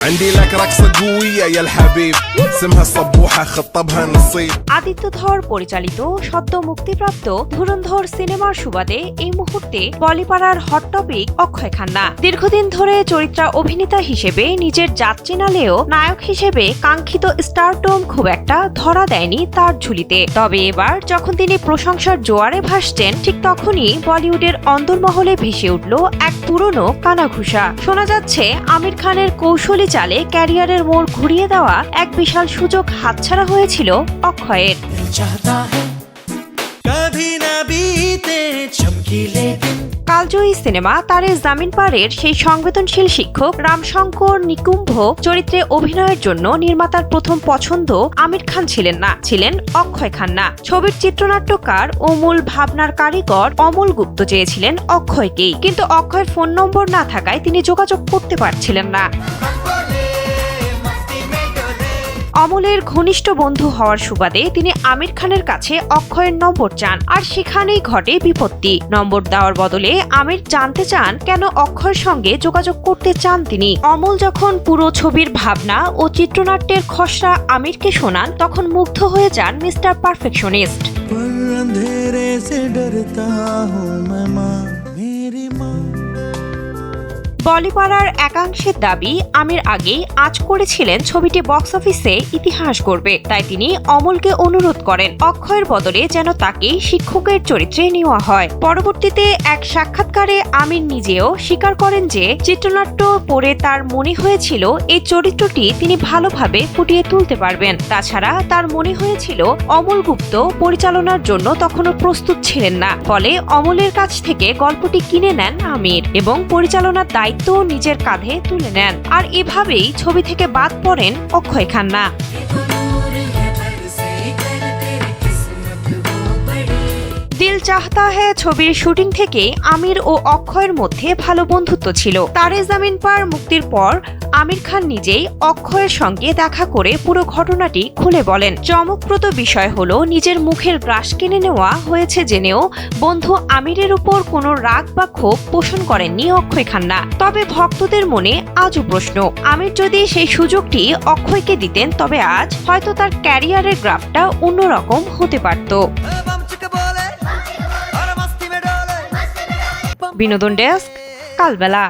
عندي لك رقصة قوية يا الحبيب اسمها الصبوحة خطبها نصيب আদিত্য ধর পরিচালিত সদ্য মুক্তিপ্রাপ্ত ধুরন্ধর সিনেমার সুবাদে এই মুহূর্তে বলিপাড়ার হট টপিক অক্ষয় খান্না। দীর্ঘদিন ধরে চরিত্রা অভিনেতা হিসেবে নিজের জাত চিনালেও নায়ক হিসেবে কাঙ্ক্ষিত স্টারডম খুব একটা ধরা দেয়নি তার ঝুলিতে। তবে এবার যখন তিনি প্রশংসার জোয়ারে ভাসছেন, ঠিক তখনই বলিউডের অন্দরমহলে ভেসে উঠল এক পুরনো কানাঘুষা। শোনা যাচ্ছে আমির খানের কৌশলী চালে ক্যারিয়ারের মোড় ঘুরিয়ে দেওয়া এক বিশাল সুযোগ হাতছাড়া হয়েছিল অক্ষয়ের। কালজয়ী সিনেমা তারে জামিন পারের সেই সংবেদনশীল শিক্ষক রামশঙ্কর নিকুম্ভ চরিত্রে অভিনয়ের জন্য নির্মাতার প্রথম পছন্দ আমির খান ছিলেন না, ছিলেন অক্ষয় খান্না। ছবির চিত্রনাট্যকার ও মূল ভাবনার কারিগর অমল গুপ্ত চেয়েছিলেন অক্ষয়কেই, কিন্তু অক্ষয়ের ফোন নম্বর না থাকায় তিনি যোগাযোগ করতে পারছিলেন না। অমলের ঘনিষ্ঠ বন্ধু হওয়ার সুবাদে তিনি আমির খানের কাছে অক্ষয়ের নম্বর চান, আর সেখানেই ঘটে বিপত্তি। নম্বর দেওয়ার বদলে আমির জানতে চান কেন অক্ষয়ের সঙ্গে যোগাযোগ করতে চান তিনি। অমল যখন পুরো ছবির ভাবনা ও চিত্রনাট্যের খসড়া আমিরকে শোনান, তখন মুগ্ধ হয়ে যান মিস্টার পারফেকশনিস্ট। বলিপাড়ার একাংশের দাবি, আমির আগেই আঁচ করেছিলেন ছবিটি বক্স অফিসে ইতিহাস গড়বে, তাই তিনি অমলকে অনুরোধ করেন অক্ষয়ের বদলে যেন তাকে শিক্ষকের চরিত্রে নেওয়া হয়। পরবর্তীতে এক সাক্ষাৎকারে আমির নিজেও স্বীকার করেন যে চিত্রনাট্য পড়ে তার মনে হয়েছিল এই চরিত্রটি তিনি ভালোভাবে ফুটিয়ে তুলতে পারবেন। তাছাড়া তার মনে হয়েছিল অমল গুপ্ত পরিচালনার জন্য তখনও প্রস্তুত ছিলেন না, ফলে অমলের কাছ থেকে গল্পটি কিনে নেন আমির এবং পরিচালনার দায়িত্ব নিজের কাঁধে তুলে নেন। আর এভাবেই ছবি থেকে বাদ পড়েন অক্ষয় খান্না। দিল চাহতা হ্যায় ছবির শুটিং থেকে আমির ও অক্ষয়ের মধ্যে ভালো বন্ধুত্ব ছিল। তারে জামিন পার মুক্তির পর আমির খান নিজেই অক্ষয়ের সঙ্গে দেখা করে পুরো ঘটনাটি খুলে বলেন। চমকপ্রদ বিষয় হলো, নিজের মুখের গ্রাস কিনে নেওয়া হয়েছে জেনেও বন্ধু আমিরের উপর কোনো রাগ বা ক্ষোভ পোষণ করেননি অক্ষয় খান্না। তবে ভক্তদের মনে আজও প্রশ্ন, আমির যদি সেই সুযোগটি অক্ষয়কে দিতেন, তবে আজ হয়তো তার ক্যারিয়ারের গ্রাফটা অন্যরকম হতে পারত। বিনোদন ডেস্ক, কালবেলা।